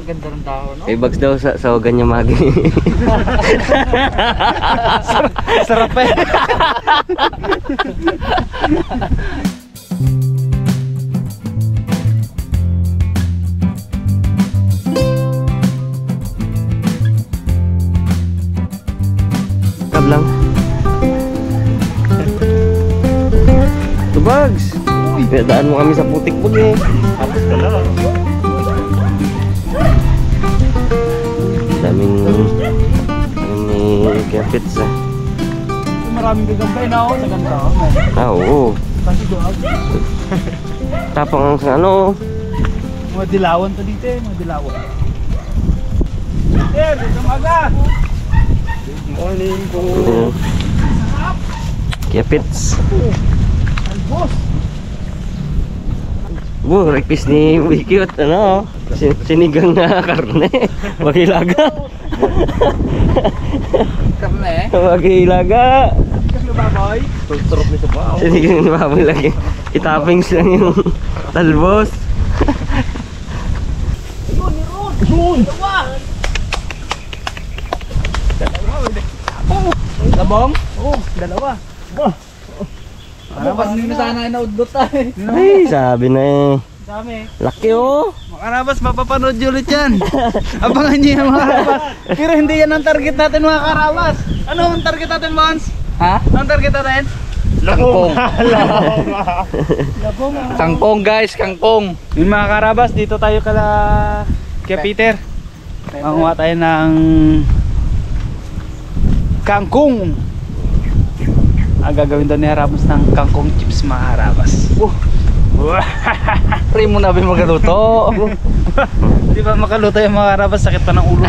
Ganda ng dahon, no? May bags daw sa sawagan niya magi. Sarap eh. Kab lang. Ito bags. Pinadaan mo kami sa putik-pug eh. Tapos ka lang. Daming kapits ah. Maraming gagambay na ako sa ganda. Ah, oo. Kasi doon. Tapang ang sa ano. Mga dilawan to dito eh. Mga dilawan. Eh, dito maga. Good morning po. Kapits. Albos. Request ni Wiki at ano, sinigang na karne. Magilaga. Karne. Magilaga. Kasi baboy. Tulturok ni sa bao. Sinigang na baboy lagi. Itapings lang yung talbos. Ayun, Ron. Dalawa. Labong? Oo, dalawa. Para pas nyo sana inaudot tayo. Ay, sabi na eh. Dami. Laki oh. Mga karabas, mapapanood nyo ulit yan. Abangan nyo yan mga karabas. Pero hindi yan ang target natin mga karabas. Ano ang target natin, Bons? Ha? Ano ang target natin? Kangkong. Labong. Kangkong guys, kangkong. Yung mga karabas, dito tayo kay Peter. Manguha tayo ng kangkong. Ang gagawin doon ni Harabas ng kangkong chips mga Harabas. Pre mo na ba magaluto? Di ba makaluto yung mga Harabas, sakit pa ng ulo.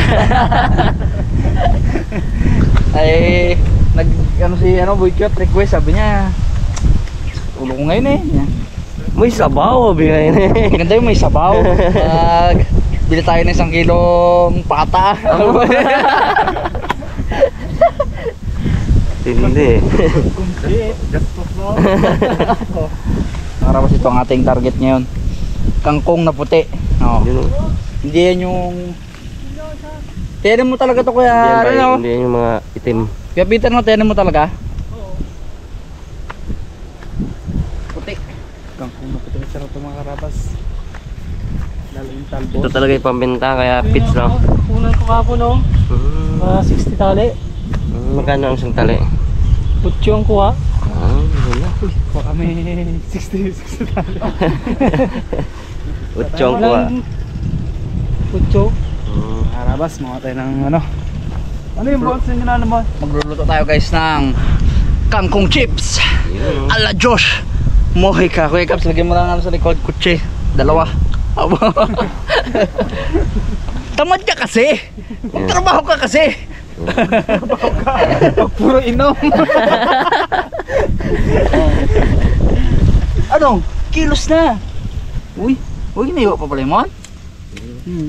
Ay, Boycott request, sabi niya ulo ko ngayon eh. May sabaw, bigay na eh. Ganda yung may sabaw. Bili tayo ng 1 kilong pata. Hindi. Karabas, ito ang ating target ngayon. Kangkong na puti. Oh. Yun, Hindi yan yung... Tiyanin mo talaga to kuya. hindi yan yung mga itim. Kuya Peter, no? Tiyanin mo talaga? Oo. Puti. Kangkong na puti. Sarap ito mga karabas. Lalo yung talbos. Ito talaga yung pambenta, kaya pits lang. Punan ko kapo no? 60 tali. Magkano ang isang tali? 8 ang kuha. Ah, wala. Kuha kami 60 tali. 8 ang kuha. 8. Harabas, mga tayo ng ano. Ano yung box yung ginano mo? Magluluto tayo guys ng kangkong chips. Yun. Ala Josh. Mohay ka. Kuya Caps, lagyan mo lang ano sa likod. Kutsi. 2. Tamad ka kasi. Magtrabaho ka kasi. Pag puro inom. Ano? Kilos na. Uy, naiwa pa pala yung mon?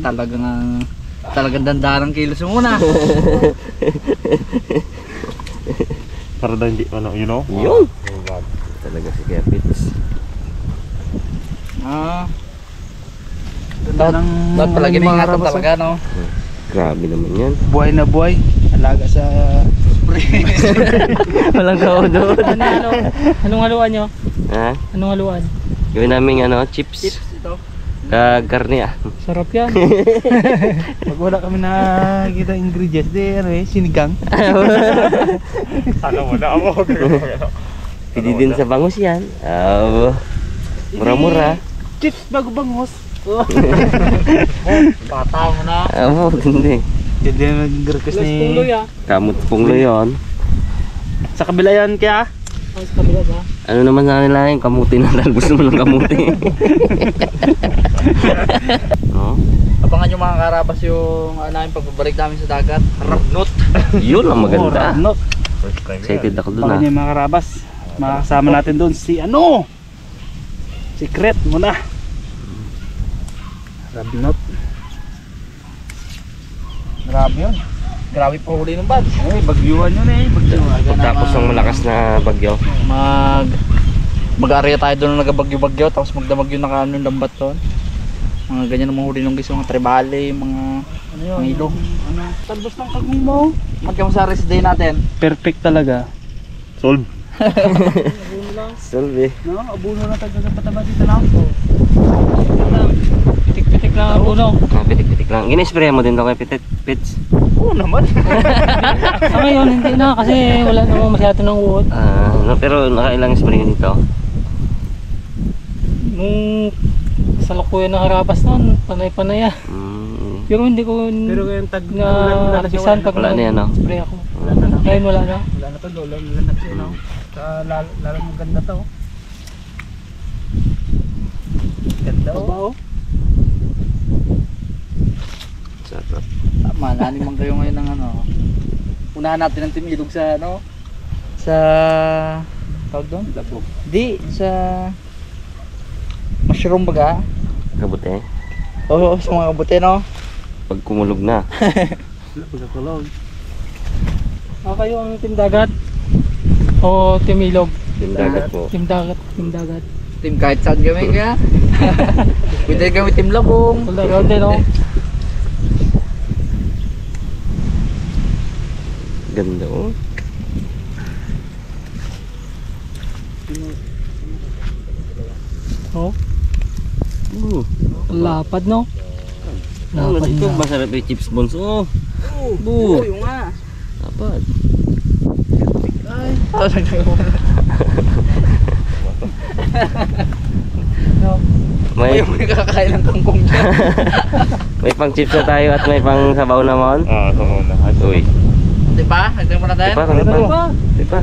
Talagang dandarang kilos mo muna. Para daw hindi ano, you know? Yun. Talaga si Kapits. Dapat palagi na ingatan talaga, no? Grabe naman yan. Buhay na buhay. Alaga sa spray. Walang kao doon. Anong haluan nyo? Ha? Anong haluan? Gawin namin ano, chips. Ito. Karne ah. Sarap yan. Pag wala kami nakikita ingredients, sinigang. Sana wala ako. Pwede din sa bangus yan. Mura-mura. Chips bago bangos. Bata mo na. Hindi. Hindi nag-request Plus ni... pungloy ah. Kamot punglo yun. Sa kabila yan kaya? Sa kabila ba? Ano naman sa kanila yung kamuti na talbos naman ng kamuti. No? Abangan nyo mga karabas yung namin pagbabalik namin sa dagat. Rabnot. Yun ang maganda. Rabnot. First time Excited ako dun Abangan ah. nyo yung mga karabas. Makakasama natin dun si ano? Secret muna. Rabnot. Grabe yun. Grabe po huli ng bag. Ay, bagyuhan yun eh. Bagyuhan. Tapos ang malakas na bagyo. Mag-area tayo doon na nagabagyo-bagyo. Tapos magdamagyo na kaano yung lambat doon. Mga ganyan ang mga huli ng guys, mga trebale, mga mga ilong. Talbos ng kagmi mo. Magkamo sa rest day natin. Perfect talaga. Solve. Solve eh. No, abuno na tayo sa pataba dito na. Pitik-pitik lang ang uno. Pitik-pitik lang. Gina-spray mo din daw kay Pits. Oo naman. Sa ngayon, hindi na kasi wala namang masyado ng uod. No, pero nakailang spray dito. Nung sa lukuyan ng harabas noon, panay-panay ah. Pero hindi ko Ngayon tag na nabisan pag Wala na yan, no? spray ako. Ngayon wala na. Wala na to, lolo na siya, no? Lalo maganda to. Ganda oh. Sarap. Tama, naaniman kayo ngayon ng ano. Unahan natin ang timilog sa ano? Sa tawag doon? Labog. Di, sa mushroom baga. Kabuti. Oo, sa mga kabuti, no? Pag kumulog na. Pagkakulog. Kayo ang team dagat o team ilog? Yung dagat po. Team dagat, team dagat. Team kahit saan kami kaya. Pwede kami team labong. Wala yun din oh. Ganda oh. Oh, Uh. lapad no? Ano Lapad ito? na. Masarap yung chips buns. Oh. Oo, yung nga. Dapat. No. May May kakakain ng kangkong dyan. may pang chips na tayo at may pang sabaw naman. Ito muna. Uy. Diba? Nagdang mo natin? Diba? Diba?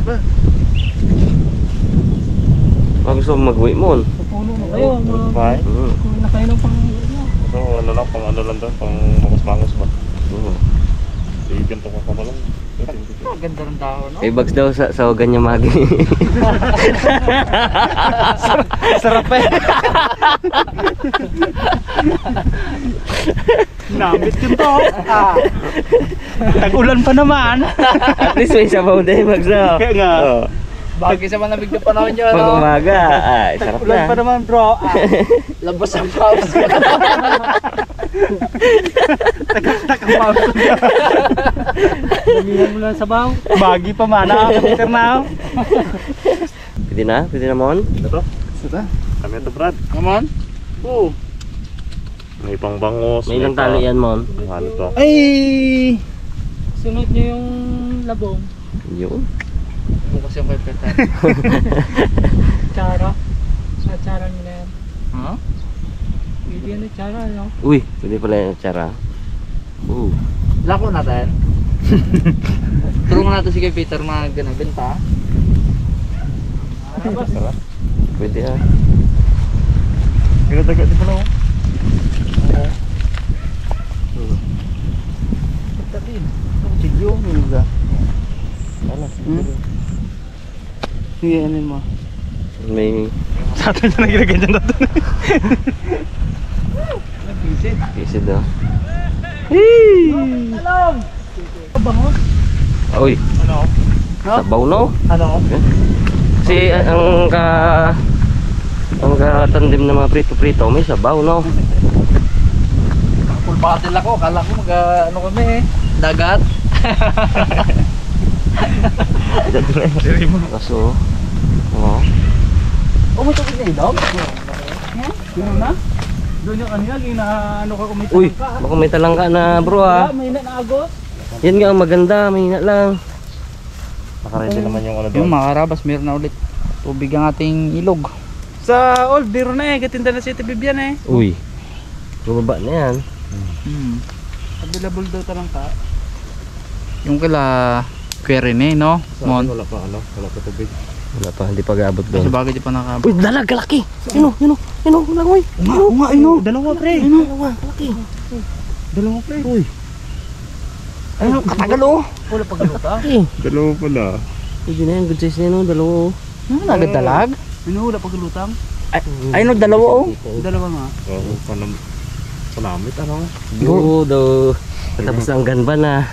Baka gusto mo mag-uwi mo. Pupuno mo kayo. Bye. Kung nakainom pang ano. So, ano lang, pang ano lang doon, pang mangos-mangos ba? Ganito ka pa lang. Ganda ng dahon, no? May bags daw sa hugan niya magi. Sarap eh. Namit yun to. Tag-ulan pa naman. At least may sabaw din bags daw. Kaya nga. Oh. Bagay sa malamig na panahon dyan, Pag no? umaga, ay sarap Tag-ulan pa na. naman, bro. Labas ang paus. Tagak-tagak Dalihan mo lang sa baw. Bagi pa mana. Peter na. Pwede na? Pwede na mon? Ito? Sita? Kami ito, Brad. Come on. Oo. May pang bangos. May ilang tali yan mon? Ano to? Ay! Sunod nyo yung labong. Yun. Bukas yung kay Peter. Tsara. Sa tsara nyo na yan. Ha? Pwede yan yung tsara no? Uy, pwede pala yung tsara. Lako natin. Tulungan natin si kay Peter magbenta. Pwede ah. Ginatagat di pa lang. Tatin. Sigyo mga. Ano? Sige, ano mo? May Sa atin na nagilagay dyan natin. Nagpisit. pisid daw. Alam! Bangos? Uy, Ano? sabaw no? Ano? Kasi ang katandim ng mga prito-prito may sabaw no? Full bottle ako. Kala ko ano kami eh. Dagat. Kaso, oh. Oh, may tubig na ilaw? Yun na? Doon yung kanina, ano ka kumita Uy, baka may talangka na bro ah. may naagos. Yan nga ang maganda, mahina lang. Nakaready naman yung ano doon. Yung mga karabas, meron na ulit tubig ang ating ilog. Sa old, biro na eh. Gatinda na si Tibibyan eh. Uy, bumaba na yan. Available daw talangka. Yung kila Kuya Rene, no? Mon. Wala pa ano, wala pa tubig. Wala pa, hindi pa gaabot Kasi doon. bagay di pa nakabot. Uy, dalag, kalaki! Yun o, wala ko eh. Dalawa pre. Kalaki. Dalawa pre. Uy. Ayun, katagal oh. Wala pag luta. Kalaki. Dalawa pala. Pwede na yan, good size na yun, dalawa oh. Ano nagdalag? Ano wala pag lutang? Ay no, dalawa oh. Dalawa nga. Oo, panamit ano? Go daw. Tapos ang ganba na.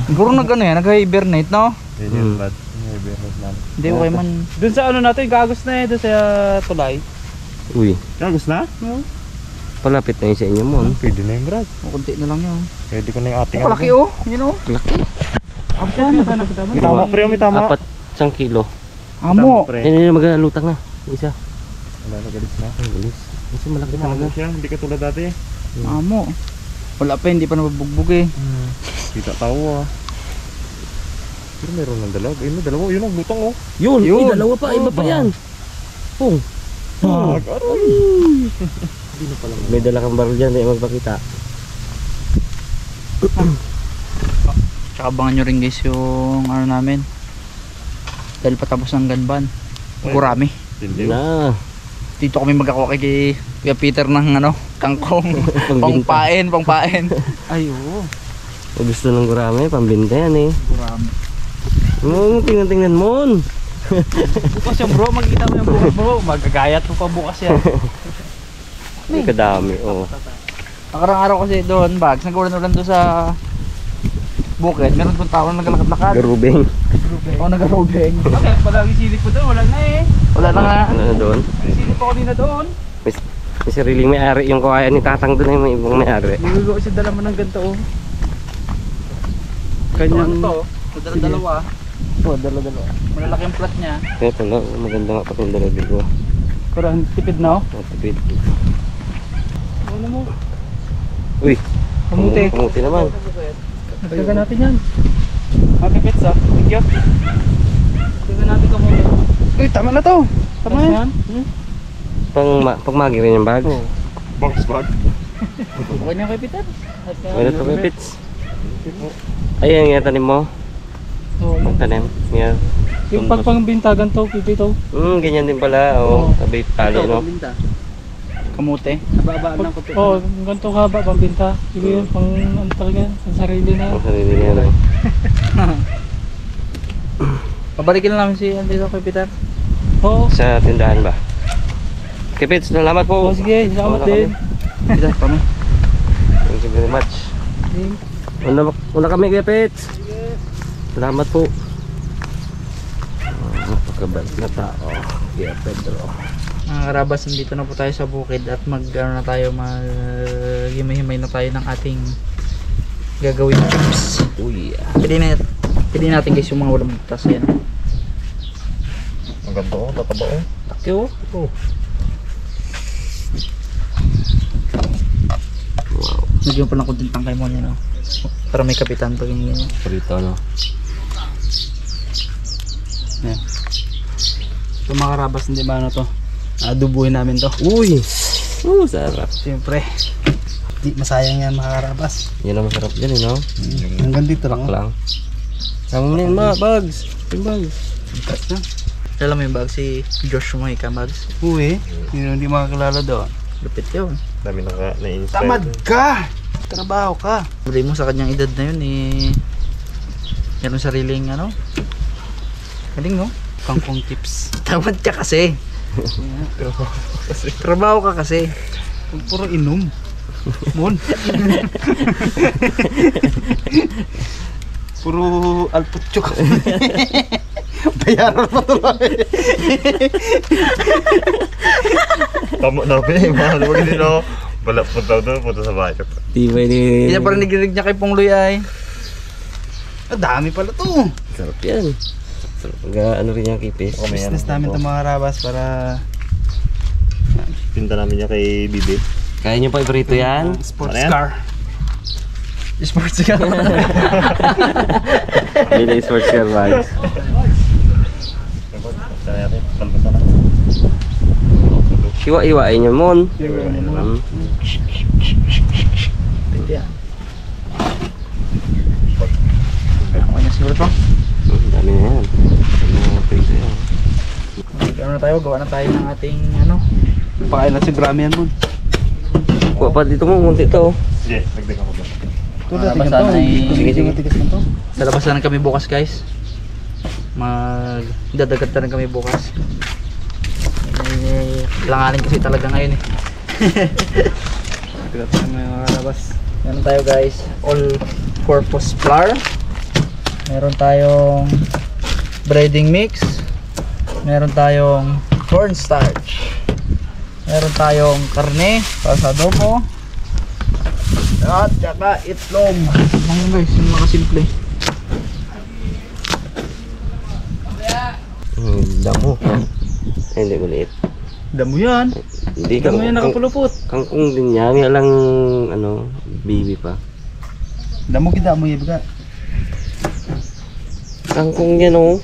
Siguro nag-ano yan, nag-hibernate no? Yun yung Brad. May beses na. Hindi okay man. Doon sa ano natin, gagos na eh, doon sa tulay. Uy. Kagos na? Palapit na yun sa inyo mon. Pwede na yung Brad. Kunti na lang yun. Pwede ko na yung ating Kalaki oh. Yun oh. Laki. May tama pre, may tama. 4 kilo. Amo. Pre. Yan magalutang na. Isa. Wala na galis na. Ang bilis. Kasi malaki talaga. Ano siya, hindi ka tulad dati eh. Amo. Wala pa, hindi pa nababugbog eh. Kita tao ah. Pero meron ng dalawa. Ayun na, dalawa. Yun ang lutang oh. Yun, Yun. Ay, dalawa pa. Iba pa yan. Pung. Aray. May dala kang baril dyan. Hindi magpakita. Tsaka abangan nyo rin guys yung ano namin. Dahil patapos ng ganban. Gurami. Hindi. Na. Dito kami magkakuha kay Kuya Peter ng ano, kangkong. Pangpain. Ay oo. O gusto ng gurami, pambinta yan eh. Gurami. Tingnan mo. Bukas yan bro, makikita mo yan bro. Magagayat mo pa bukas yan. May kadami, oo. Nakarang araw kasi doon, bags, nag-ulan doon sa bukid. Meron doon tao na naglalakad-lakad. Garubing. Oo, nag-arobeng. Okay, palagi silip ko doon, wala na eh. Wala na nga. Ano na doon? Silip ko kanina doon. May sariling may-ari yung kaya ni Tatang doon ay may ibang may-ari. Nigugo isa dala mo ng ganito oh. Kanyang to, dala-dalawa. Oo, dala-dalawa. Malalaki ang plat niya. Kaya pala, maganda nga pati yung dalabil ko. Kurang tipid na oh. Matipid. Ano mo? Uy! Kamuti. Kamuti naman. Nagdaga natin yan. Happy pets ah. Thank you. Nagdaga natin kamuti. Uy, tama na to. Tama yan. Pag magi rin yung bag. Box bag. Okay na kay Peter. Wala to kay Pits. Ayan yung tanim mo. Oo, Ang tanim. Yan. yung pagpangbintagan to, pipi to. Ganyan din pala. Oo. Sabi tali no. Kamuti. Nababa lang ko. Oo, ganito haba pambinta. Sige yun, pang ano talaga yan, pang sarili na. Ang sarili niya no. Pabalikin na namin si Andito kay Peter. Oo, Sa tindahan ba? Kay Pits, salamat po. oh, sige, salamat din. Peter, kami. Thank you very much. Una kami kay Pits. Salamat po. Napakabait na tao. Kaya Pedro. Mga karabas, nandito na po tayo sa bukid at mag-ano na tayo, mag-himay-himay na tayo ng ating gagawin chips. Uy. Pili natin guys yung mga walang butas yan. Ang ganda oh, tataba oh. Laki oh. Wow. Medyo pa lang kunting tangkay mo niya no. Para may kapitan pag yung ganyan. Prito no. Yan. Ito mga karabas, hindi ba ano to? Adubuhin namin to. Uy. Sarap. Siyempre. Di masayang yan mga karabas. Yan ang masarap dyan eh no. Hanggang dito lang. Lang. Sama mo na yun mga bags. Yung bags. Bukas na. Alam mo yung bag si Josh Mojica bags? Uy, hindi makakilala doon. Lupit yun. Dami na-inspire. Tamad ka! Trabaho ka. Sabi mo sa kanyang edad na yun eh. Meron sariling ano. Galing no? Kangkong tips. Tamad ka kasi. Trabaho ka kasi. Puro inom. Mon. Puro alputyo ka. Bayaran pa tuloy. Tama na ba eh, mahal mo hindi no. Wala, punta sa bahay. Tibay ni... Kaya parang nagrinig niya kay Pongloy ay. Dami pala to. Sarap yan. Sarap. Ano rin yung kipis. Business namin itong mga karabas para Pinta namin niya kay Bibi. Kaya nyo pa ibrito yan? sports Ano yan? car. Sports car. Bili sports car bags. Hiwa-hiwain nyo mon. Pwede yan. Ako niya siguro to. Dami na yan. Ano prito yan. Ano na tayo, gawa na tayo ng ating ano. Pakain na si Grammy yan mon. Kuha pa dito mo, munti to. Sige, nagdagan ko ba? Labasan ay Sige. sa labasan kami bukas guys. Magdadagat na rin kami bukas. Langanin kasi talaga ngayon eh. Dagat na mga kalabas. Meron tayo guys, all purpose flour. Meron tayong breading mix. Meron tayong cornstarch. Meron tayong karne para sa adobo. At saka itlog. Mga guys, yung mga simple. Damo. Ay, hindi maliit. Damo yan. Hindi Damo yan nakapulupot. kangkong din yan. Nga lang, ano, baby pa. Damo kita mo ibaga. Kangkong yan, oh.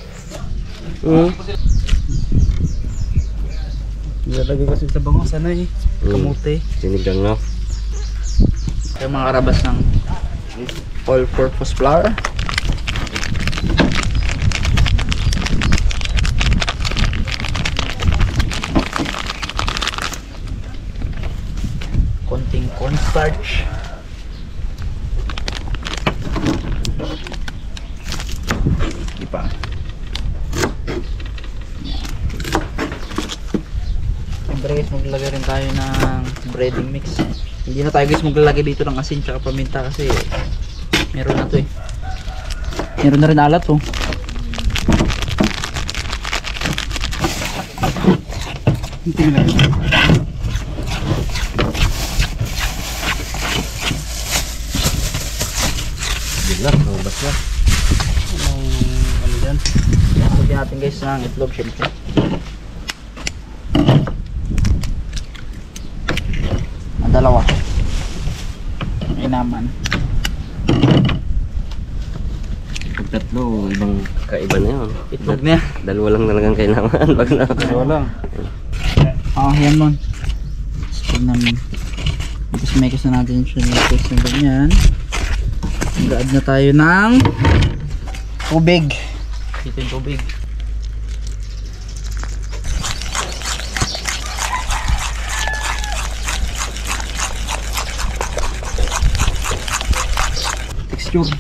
Nilalagay kasi sa bangos, ano eh. Kamote. Sinigang na. Yung mga karabas ng all-purpose flour. Konting cornstarch. Ipa. Siyempre guys, maglalagay rin tayo ng breading mix. Hindi na tayo guys maglalagay dito ng asin tsaka paminta kasi meron na to eh. Meron na rin alat oh. Tingnan lang. Bila, mabas na. Ano dyan? Lagyan natin guys ng itlog syempre. Dalawa. May naman. Pag tatlo, ibang kaiba na yun. Itlog niya. Dalawa lang talagang kailangan. Pag na. Dalawa lang. Yan mon. Tignan mo. Tapos may kasi natin siya ng taste ng ganyan. Mag-add na tayo ng tubig. Dito yung tubig. Texture.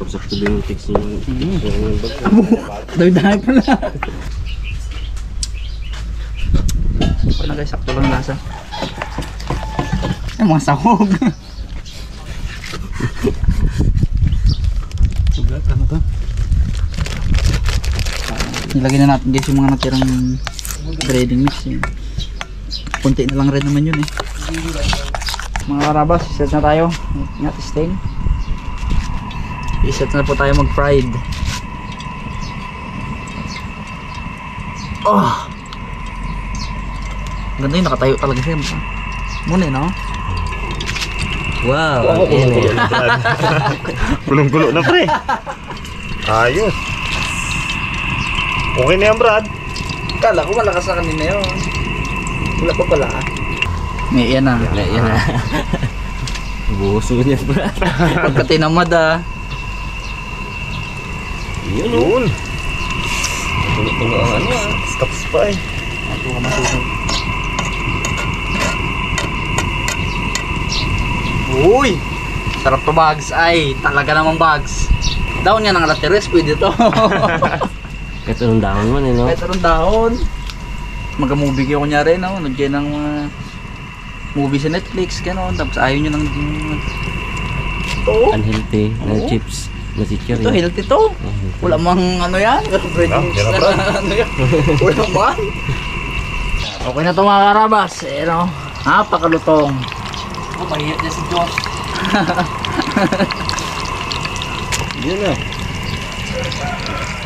Sakto din yung text yung Dami-dami pala. Wala guys, sakto lang lasa. Ay, mga sahog. Sugat, ano to? Nilagay na natin guys yung mga natirang breading mix. Kunti na lang rin naman yun eh. Mga karabas, set na tayo. Ingat, stain. I-set na po tayo mag-fried. Oh! Ganda yun, nakatayo talaga siya. Muna no? wow! Kulong-kulo na, Brad. Kulong-kulo na, pre. Ayos. Okay na yan, Brad. Kala ko malakas na kanina yun. Wala pa pala. May yan na. Yan na. Buso niya, bro. Pagkatinamad ah. Yun. Tulo ang ano ah. Stops pa eh. Ito ka masusunod. Uy! Sarap to bags. Ay, talaga namang bags. Daon nga ng alateres, pwede to. Ito ng dahon man eh, no? Kahit anong dahon. Mag-movie kayo kunyari, no? Nagyan ng movie sa Netflix, gano'n. Tapos ayaw nyo ng ito. Unhealthy na Oo. chips. Na chichir. Ito, healthy to. Wala mang ano yan. Breading yan na, Brad. ano yan. Wala man. Okay na ito mga karabas. Eh, no? Napakalutong. Oh, mahirap niya si Josh. Yun na.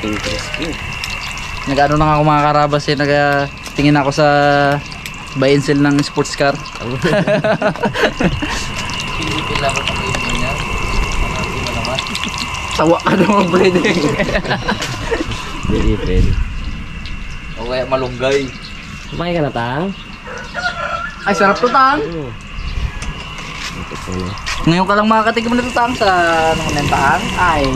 Interesting. Nag-ano na nga ako mga karabas eh. Nag-tingin ako sa buy and sell ng sports car. Pilipila ko pa kayo niya. Tawa ka naman breading. Hindi pwede. O kaya malunggay. Kumain ka na, Tang? Ay, sarap to, Tang. Ito po na. Ngayon ka lang makakatikim na to, Tang, sa anong nentang. Ay.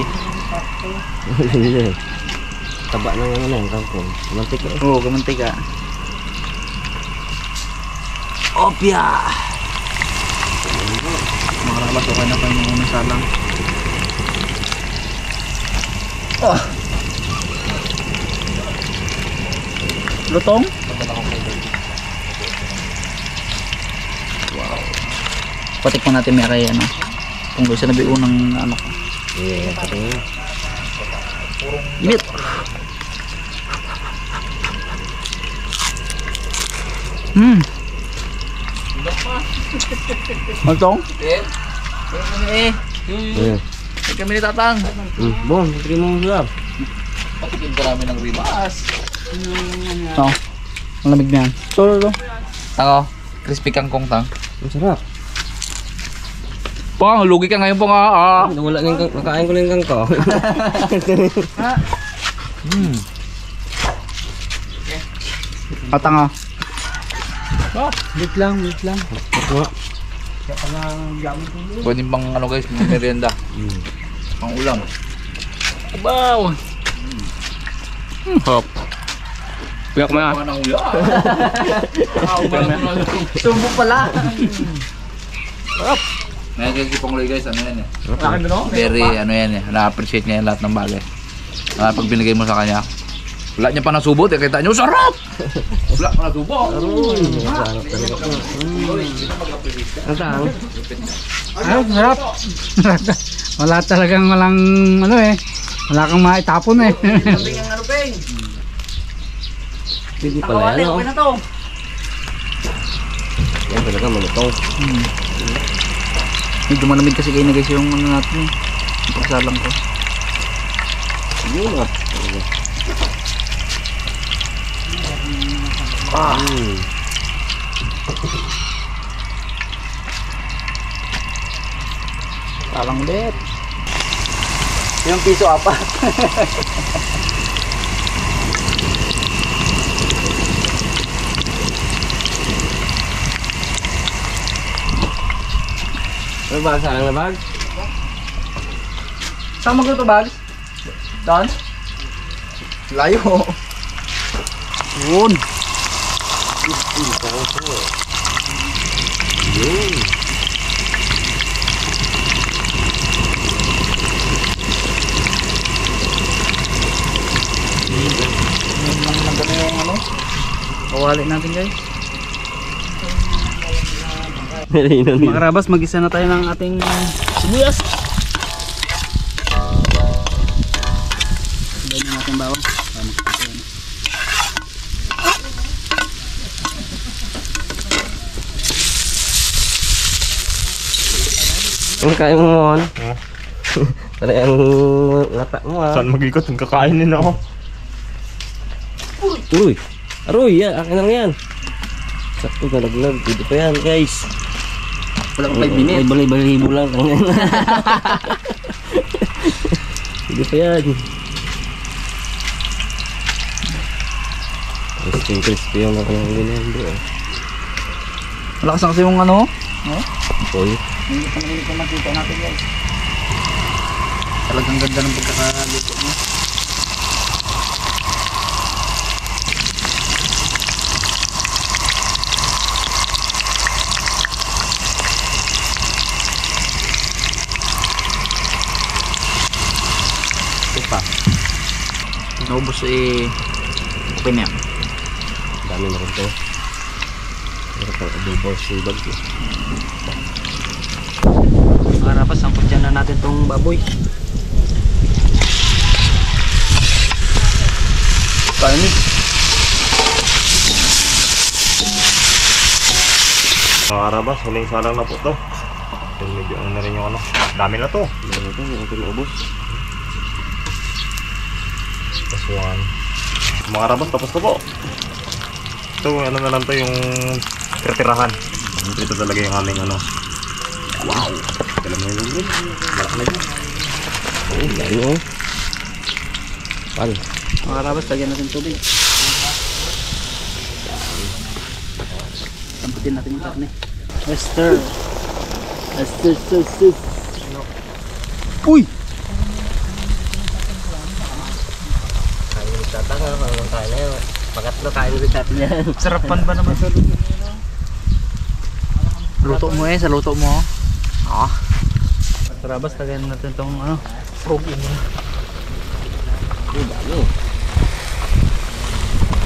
Taba ng ano na yung kangkong. Mantik eh. Oo, kamantika. Opya! Mga karabas, okay na pa yung unang salang. Oh! Lutong? Wow. Patikman natin may kaya ano. Kung gusto na biunang ano. Yeah, patingin. Purong Init. Maltong? Ayan. Kami ni Tatang. Bon, tignan mo siya. Patikim ka namin ng ribas. Oo. Ang lamig na yan. Ito. Tango. Crispy kangkong tang. Ang sarap. Pong, lugi ka ngayon pong Wala na yung nakain ko na yung kangkong. Tango. Wait lang. Pwede pang ano guys, merienda. Pang ulam. Wow! Hop. Piyak mo na. Panang ulam. Sumbo pala. Ngayon kasi si Pongloy guys, ano yan eh. Very ano yan eh, na-appreciate niya yung lahat ng bagay. Pag binigay mo sa kanya, wala niya pa nasubot eh, kita niyo, sarap! Wala pa nasubot! Ang tang. Ay, sarap. Wala talagang walang ano eh. Wala kang maitapon eh. Hindi pala yan, oh. Yan talaga malutong. Medyo malamig kasi kayo na guys yung ano natin eh. Yung pagsalang ko. Yun nga. Salang ulit. Yung piso apat. Ano ba? Saan na bag? Saan magluto bags? Doon? Layo. Yun. Yun. Nagano yung ano? Kawali natin guys. Mga karabas, mag-isa na tayo ng ating sibuyas. Ganyan natin bawang. Ang kain mo mon. Tara ang ngata mo ah. Saan mag-ikot? Kakainin ako. Uy. Aroy, yan. Akin lang yan. Sakto galaglag. Pwede pa yan guys. Wala kang 5 minutes. Ay, balay-balibo lang. Pwede pa yan. Crispy yung nakanyang ganyan bro. Malakas na kasi yung ano. Boy. Hindi pa makita natin guys. Talagang ganda ng pagkakaluto mo. Pa. Naubos eh. Okay na yan. Dami na rin to. Meron pang adobo sibag. Mga rapas, sangkot dyan na natin tong baboy. Kainin. Mga karabas, huling salang na po to. Yung medyo ano na rin yung ano. Dami na to. Meron to, meron to naubos. Plus one. Mga karabas, tapos na po. Ito, ano na lang to yung titirahan. Ito talaga yung aming ano. Wow! Alam mo yung lulod. Malak na yun. Ay, dami oh. Pal. Mga rapas, lagyan natin tubig. Samputin natin yung karne. Esther. Uy! Kain ulit tatang ha, parang kain na yun. Pangatlo kain ulit natin yan. Sarapan ba naman sa luto? Luto mo sa luto mo. Sa rabas, lagyan natin itong ano, frog in mo. Ay, dami.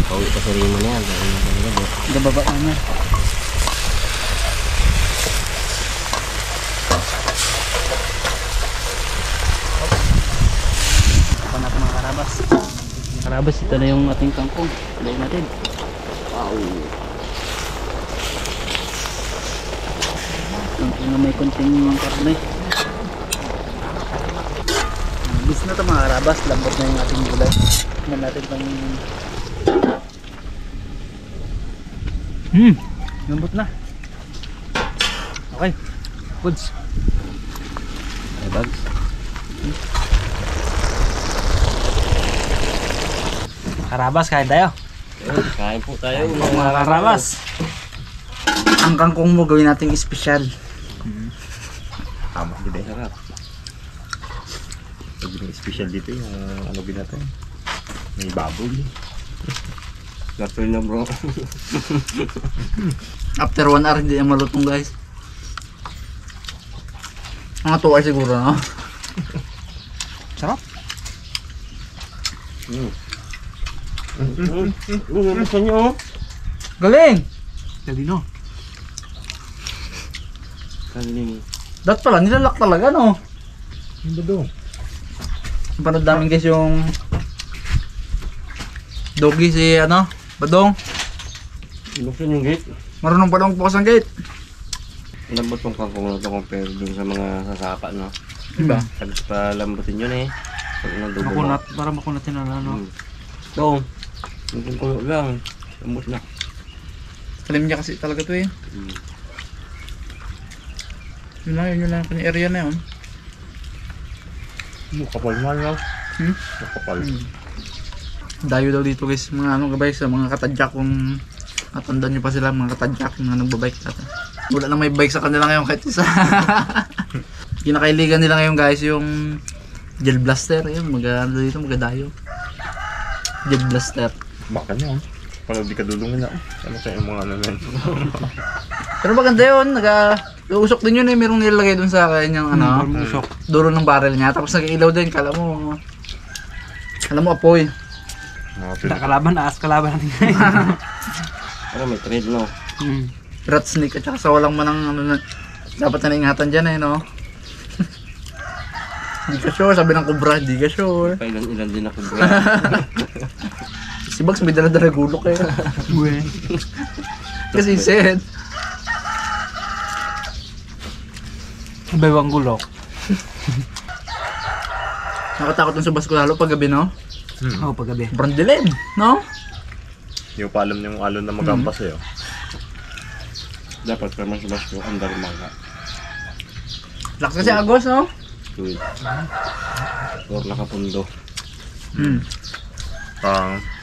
Pauwi pa sa rimo na yan. Gababa na niya. Natin mga karabas. Karabas, ito na yung ating kangkong. Tuloy natin. Wow. Kangkong na may konting karne. Bis na ito mga karabas. Lambot na yung ating gulay. Tignan natin itong... Lambot na. Okay. Goods. Ay, bags. Karabas, kain tayo. Kain po tayo Mga karabas. Ang kangkong mo gawin nating espesyal. Tama, di ba? Sarap. Pag yung special dito yung ano ginatay. May baboy. Gato na bro. After 1 hour hindi yan malutong guys. Mga 2 hours siguro, no? Sarap. Gusto nyo? Galing! Galino. Kaling. Dat pala, nilalak talaga, no? Yung badong. Panood namin guys yung Doggy si ano, Badong. Buksan yung gate. Marunong pa lang bukas ang gate. Lambot yung kangkong na ito compare dun sa mga sasapa, no? Diba? Saglit pa lambutin yun eh. Pag nadubo mo. Makunat, para makunatin na ano. Ito. Yung kulo lang. Lambot na. Talim niya kasi talaga to eh. Yun lang kanya area na yun. Kapal man lang. Kapal. Dayo daw dito guys, mga ano gabay sa mga katadyak kung natandaan nyo pa sila, mga katadyak yung mga nagbabike natin. Wala na may bike sa kanila ngayon kahit isa. Kinakailigan nila ngayon guys yung gel blaster, yun, ano dito, magadayo. Gel blaster. Baka nyo. Pag di ka dulungin na. Ano sa yung mga ano na yun? Pero maganda yun, usok din yun eh, merong nilalagay dun sa kanyang ano, dulo ng barrel niya, tapos nag-ilaw din, kala mo apoy. Kalaban, kalaban natin. Pero may trade, no? Rat snake at saka sa walang manang ano na, dapat na naingatan dyan eh, no? Hindi ka sure, sabi ng kubra, hindi ka sure. Pa ilan din ako bro. Si Bugs may dala-dala gulok eh. Kasi said, Bewang gulok. nakatakot dun sa Basko lalo pag gabi, no? Oo, paggabi. Brandilin, no? Hindi ko pa alam yung alon na magampas sa'yo. Dapat pa mas yung andar mga. Lakas kasi agos, no? Tuwid. Or nakapundo.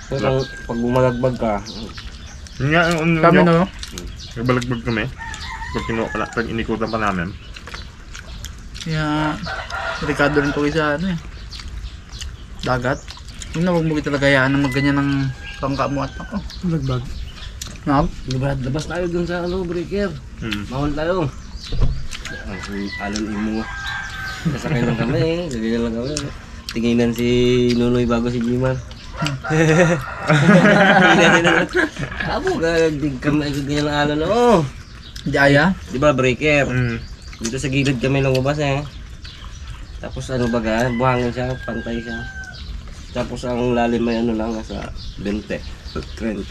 Pero pag bumalagbag ka, Yun nga, Kami, no? nagbalagbag kami. Pag inikutan pa namin. Kaya, delikado rin to sa ano eh. Dagat. Yung na, huwag mo talaga hayaan na magganyan ng tangka mo at ako. Lagbag. No? labas tayo dun sa ano, breaker. Mahon tayo. Ang alon imo. Kasakay lang kami eh. Ganyan lang kami. Tinginan si Nunoy bago si Jiman. Abo ka, di kami ganyan lang alon. Oh. Di aya? Di ba breaker? Dito sa gilid kami lumabas eh. Tapos ano baga, buhangin siya, pantay siya. Tapos ang lalim may ano lang, nasa 20, 30.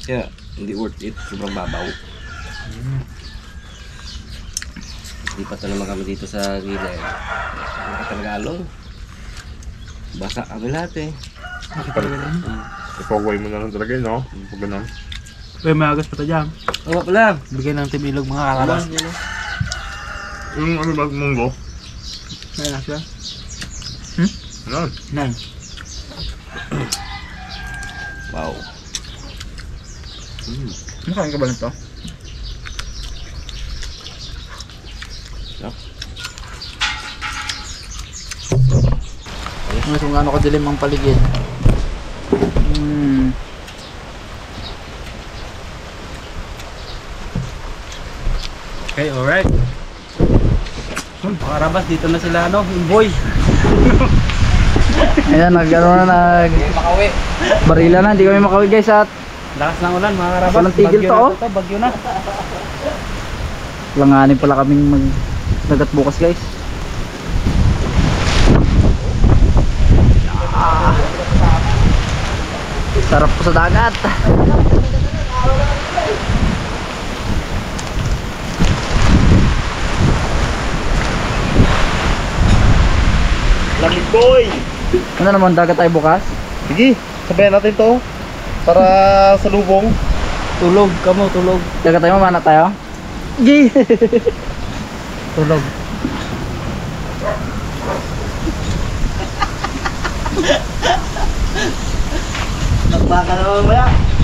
Kaya hindi worth it, sobrang babaw. Lipat na naman kami dito sa gilid. Ano ka talaga alon? Basa kami lahat eh. Ipaway mo na lang talaga yun, no? Pag ganun. Uy, may agas pa tayo dyan. Oo pala. Bigyan ng timilog mga karabas. Yung ano ba, munggo? May agas ba? Ano? Nan. Wow. Makain ka ba nito? Ano kung gaano kadilim ang paligid. Okay, alright. Mga karabas, dito na sila ano, yung boy. Ayan, Makawi. barila na, hindi kami makawin guys at Lakas ng ulan mga karabas. Walang tigil Bagyo to, na oh. to, bagyo na. langanin pala kaming magdagat bukas guys. Sarap po sa dagat. Lamig boy! Ano naman, dagat tayo bukas? Sige, sabayan natin to. Para sa lubong. Tulog, kamo tulog. Dagat tayo, mamana tayo? Sige! Tulog. Nagbaka naman ba yan?